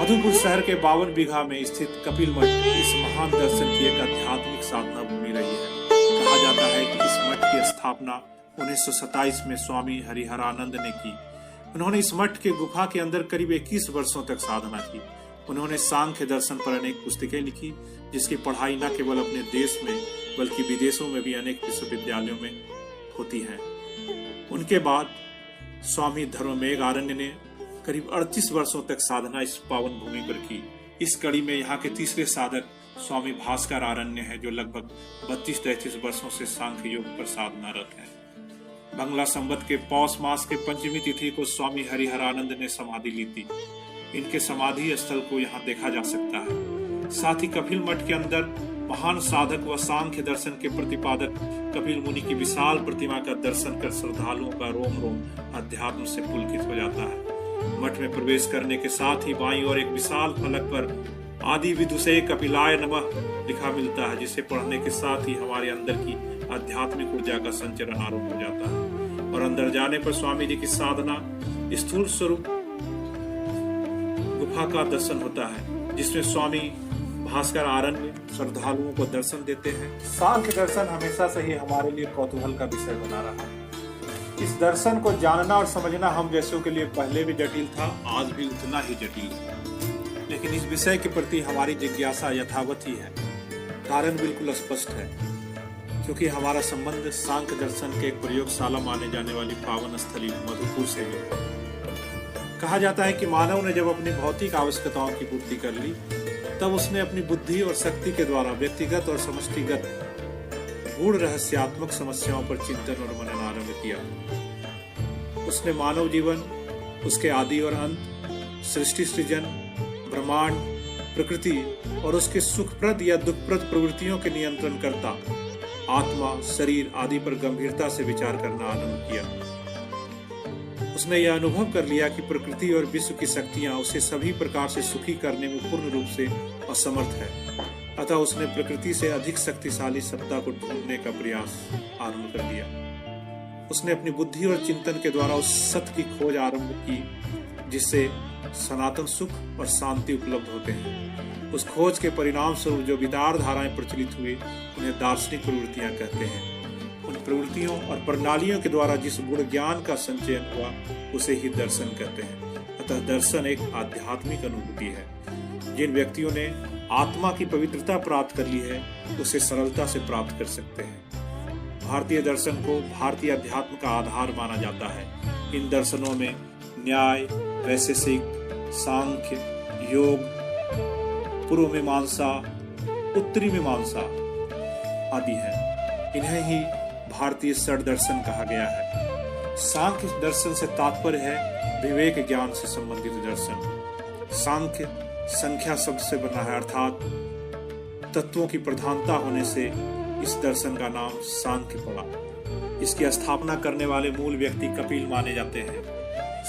मधुपुर शहर के 52 बीघा में स्थित कपिल मठ इस महान दर्शन की एक आध्यात्मिक साधना भूमि रही है। कहा जाता है कि इस मठ की स्थापना 1927 में स्वामी हरिहरानंद ने की। उन्होंने इस मठ के गुफा के अंदर करीब 21 वर्षों तक साधना की। उन्होंने सांख्य दर्शन पर अनेक पुस्तकें लिखी, जिसकी पढ़ाई न केवल अपने देश में बल्कि विदेशों में भी अनेक विश्वविद्यालयों में होती है। उनके बाद स्वामी धर्ममेघ आरण्य ने करीब 38 वर्षों तक साधना इस पावन भूमि पर की। इस कड़ी में यहाँ के तीसरे साधक स्वामी भास्कर आरण्य है, जो लगभग 32-33 वर्षों से सांख्य योग पर साधनारत है। बंगला संवत के पौष मास के पंचमी तिथि को स्वामी हरिहरानंद ने समाधि ली थी। इनके समाधि स्थल को यहाँ देखा जा सकता है। साथ ही कपिल मठ के अंदर महान साधक व सांख्य दर्शन के प्रतिपादक कपिल मुनि की विशाल प्रतिमा का दर्शन कर श्रद्धालुओं का रोम रोम अध्यात्म से पुलकित हो जाता है। मठ में प्रवेश करने के साथ ही बाईं ओर एक विशाल फलक पर आदि विदुषे कपिलाय नमः लिखा मिलता है, जिसे पढ़ने के साथ ही हमारे अंदर की आध्यात्मिक ऊर्जा का संचरण आरंभ हो जाता है और अंदर जाने पर स्वामी जी की साधना स्थूल स्वरूप गुफा का दर्शन होता है, जिसमें स्वामी भास्कर आरण्य श्रद्धालुओं को दर्शन देते हैं। सांख्य दर्शन हमेशा से ही हमारे लिए कौतूहल का विषय बना रहा है। इस दर्शन को जानना और समझना हम जैसों के लिए पहले भी जटिल था, आज भी उतना ही जटिल है। लेकिन इस विषय के प्रति हमारी जिज्ञासा यथावत ही है। कारण बिल्कुल स्पष्ट है, क्योंकि हमारा संबंध सांख्य दर्शन के एक प्रयोगशाला माने जाने वाली पावन स्थली मधुपुर से है। कहा जाता है कि मानव ने जब अपनी भौतिक आवश्यकताओं की पूर्ति कर ली, तब उसने अपनी बुद्धि और शक्ति के द्वारा व्यक्तिगत और समष्टिगत गूढ़ रहस्यात्मक समस्याओं पर चिंतन और मनन आरंभ किया। उसने मानव जीवन, उसके आदि और अंत, सृष्टि सृजन, ब्रह्मांड, प्रकृति और उसके सुखप्रद या दुखप्रद प्रवृत्तियों के नियंत्रणकर्ता आत्मा, शरीर आदि पर गंभीरता से विचार करना आरंभ किया। उसने यह अनुभव कर लिया कि प्रकृति और विश्व की शक्तियां उसे सभी प्रकार से सुखी करने में पूर्ण रूप से असमर्थ है। अतः उसने प्रकृति से अधिक शक्तिशाली सत्ता को ढूंढने का प्रयास आरंभ कर दिया। उसने अपनी बुद्धि और चिंतन के द्वारा उस सत्य की खोज आरंभ की, जिससे सनातन सुख और शांति उपलब्ध होते हैं। उस खोज के परिणाम स्वरूप जो विचारधाराएं प्रचलित हुई, उन्हें दार्शनिक प्रवृत्तियां कहते हैं। उन प्रवृत्तियों और प्रणालियों के द्वारा जिस गुण ज्ञान का संचयन हुआ, उसे ही दर्शन कहते हैं। अतः दर्शन एक आध्यात्मिक अनुभूति है। जिन व्यक्तियों ने आत्मा की पवित्रता प्राप्त कर ली है, उसे सरलता से प्राप्त कर सकते हैं। भारतीय दर्शन को भारतीय अध्यात्म का आधार माना जाता है। इन दर्शनों में न्याय, वैशेषिक, सांख्य, योग, पूर्व मीमांसा, उत्तरी मीमांसा आदि है। इन्हें ही भारतीय षड दर्शन कहा गया है। सांख्य दर्शन से तात्पर्य है विवेक ज्ञान से संबंधित दर्शन। सांख्य संख्या शब्द से बना है, अर्थात तत्वों की प्रधानता होने से इस दर्शन का नाम सांख्य पड़ा। इसकी स्थापना करने वाले मूल व्यक्ति कपिल माने जाते हैं।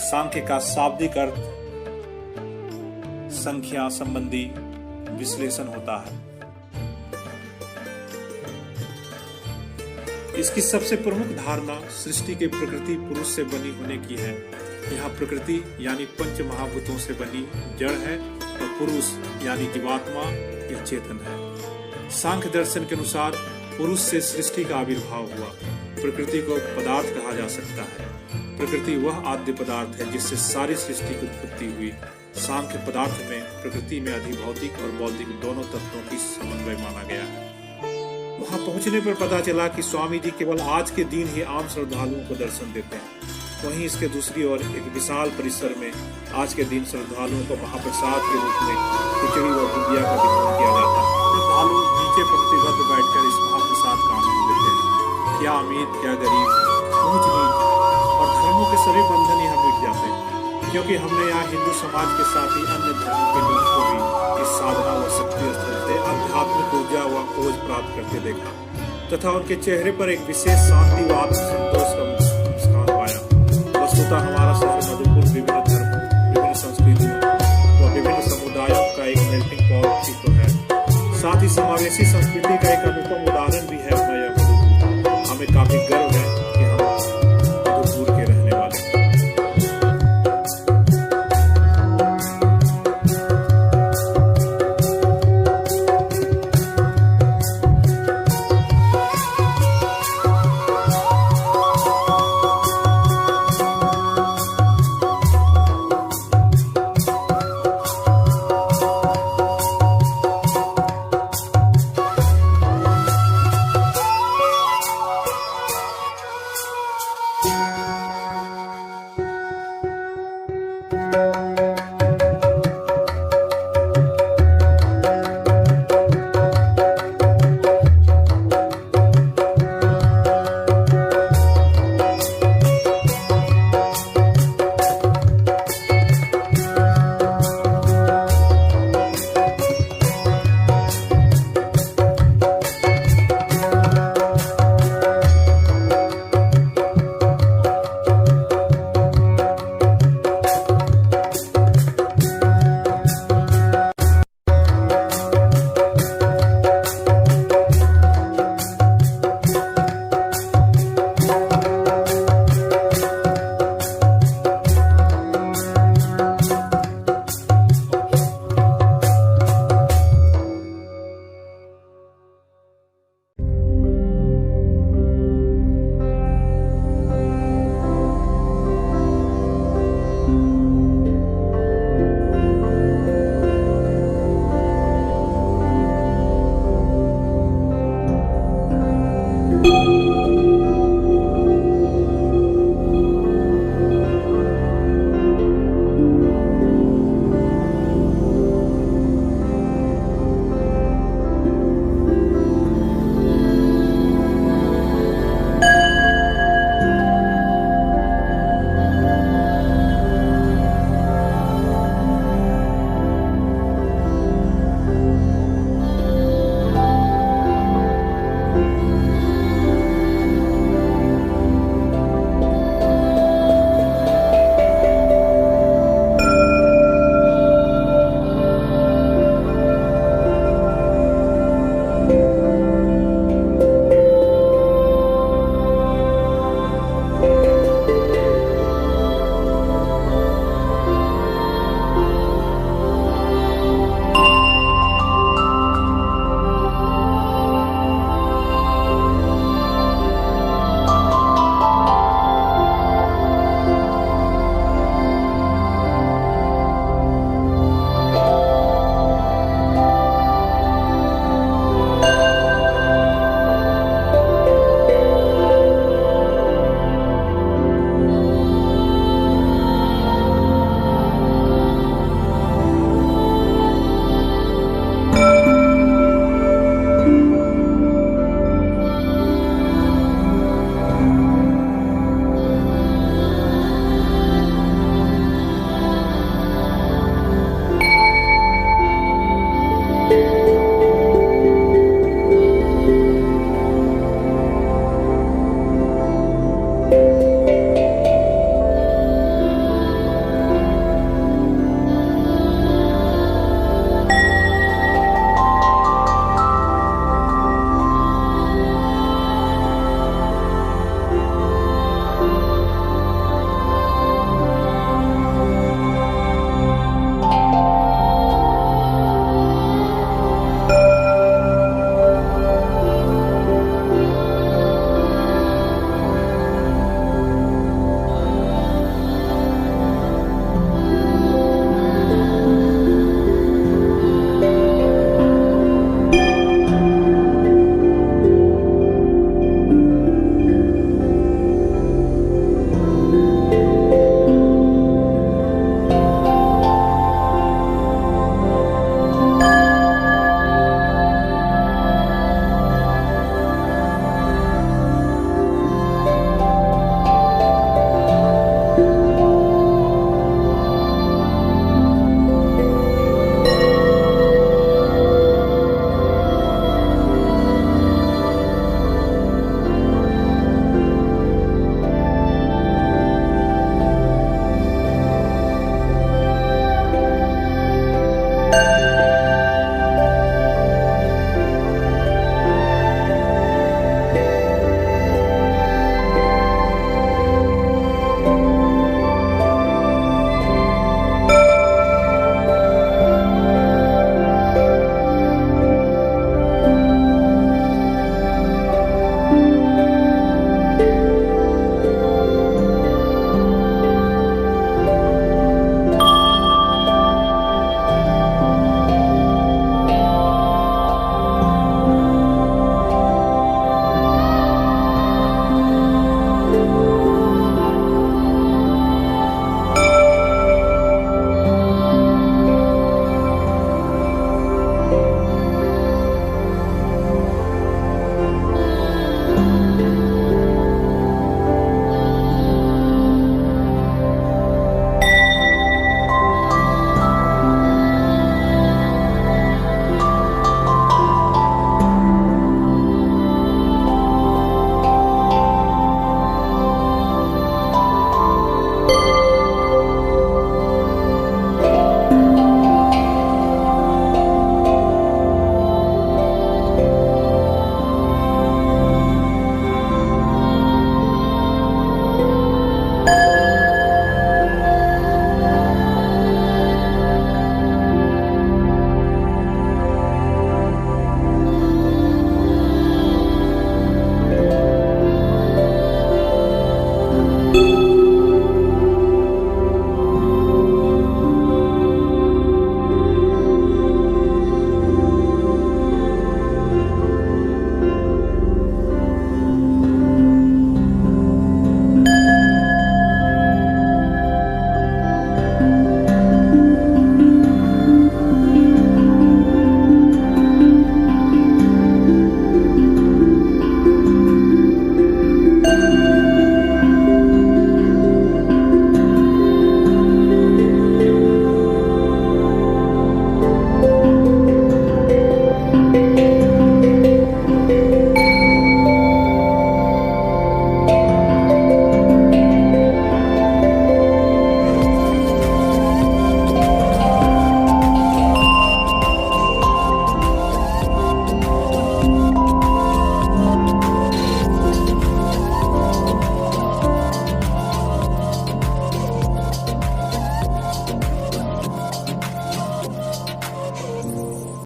सांख्य का शाब्दिक अर्थ संख्या संबंधी विश्लेषण होता है। इसकी सबसे प्रमुख धारणा सृष्टि के प्रकृति पुरुष से बनी होने की है। यहाँ प्रकृति यानी पंच महाभूतों से बनी जड़ है और पुरुष यानी जीवात्मा या चेतन है। सांख्य दर्शन के अनुसार पुरुष से सृष्टि का आविर्भाव हुआ। प्रकृति को पदार्थ कहा जा सकता है। प्रकृति वह आद्य पदार्थ है जिससे सारी सृष्टि की उत्पत्ति हुई। सांख्य पदार्थ में प्रकृति में अधिभौतिक और बौद्धिक दोनों तत्वों की समन्वय माना गया है। वहां पहुंचने पर पता चला कि स्वामी जी केवल आज के दिन ही आम श्रद्धालुओं को दर्शन देते हैं। वहीं इसके दूसरी ओर एक विशाल परिसर में आज के दिन श्रद्धालुओं को महाप्रसाद के रूप में खिचड़ी और गुजिया का वितरण किया जाता है। श्रद्धालु नीचे पंक्तिबद्ध बैठकर इस महाप्रसाद का आनंद लेते हैं। क्या अमीर, क्या गरीब, ऊंच नीच और धर्मों के सभी बंधन यहाँ मिट जाते हैं, क्योंकि हमने यहाँ हिंदू समाज के साथ ही अन्य धर्मों के लोगों को भी इस साधना व शक्ति स्थल से आध्यात्मिक ऊर्जा व खोज प्राप्त करते देखा तथा उनके चेहरे पर एक विशेष शांति व आत्मसंतोष का मुस्कान पाया। वस्तुतः हमारा शहर मधुपुर विभिन्न धर्मों, विभिन्न संस्कृतियों व विभिन्न समुदायों का एक मेल्टिंग पॉट ही तो है। साथ ही समावेशी संस्कृति का एक अनुपम उदाहरण भी है अपना यह मधुपुर। हमें काफी गर्व है कि हम मधुपुर के रहने वाले हैं। है।